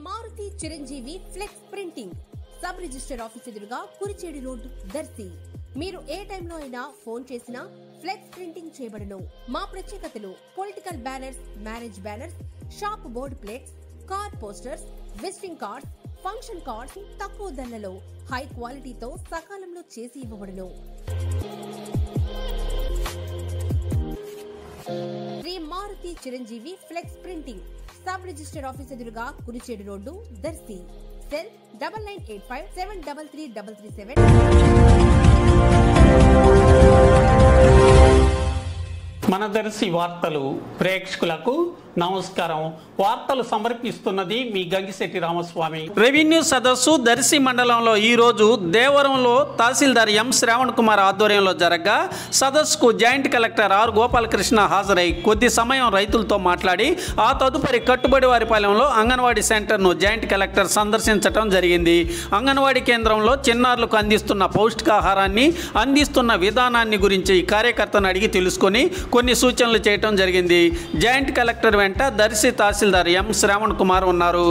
Maruti Chiranjeevi flex printing sub register office ఎదురుగా Kurichedu road Darsi. మీరు ఏ టైంలో అయినా ఫోన్ చేసినా ఫ్లెక్స్ ప్రింటింగ్ చేయబడును. మా ప్రత్యేకతలు political banners, marriage banners, shop board plates, car posters, visiting cards, function cards తక్కువ ధరలలో హై క్వాలిటీతో సకాలంలో చేసి ఇవ్వబడును. Shri Maruthi Chiranjeevi flex printing sub register office ఎదురుగా కురిచేడు రోడ్డు దర్శి. సెల్ 9985733337. మన దర్శి వార్తలు ప్రేక్షకులకు నమస్కారం. వార్తలు సమర్పిస్తున్నది మీ గంగిశెట్టి రామస్వామి. రెవెన్యూ సదస్సు దర్శి మండలంలో ఈరోజు దేవరంలో తహసీల్దార్ ఎం శ్రావణ్ కుమార్ ఆధ్వర్యంలో జరగగా సదస్సుకు జాయింట్ కలెక్టర్ ఆర్ గోపాలకృష్ణ హాజరై కొద్ది సమయం రైతులతో మాట్లాడి ఆ తదుపరి కట్టుబడి వారిపాలెంలో అంగన్వాడీ సెంటర్ను జాయింట్ కలెక్టర్ సందర్శించడం జరిగింది. అంగన్వాడీ కేంద్రంలో చిన్నారులకు అందిస్తున్న పౌష్టికాహారాన్ని అందిస్తున్న విధానాన్ని గురించి కార్యకర్తను అడిగి తెలుసుకొని కొన్ని సూచనలు చేయటం జరిగింది. జాయింట్ కలెక్టర్ వెంట దర్శి తహసీల్దార్ ఎం శ్రావణ్ కుమార్ ఉన్నారు.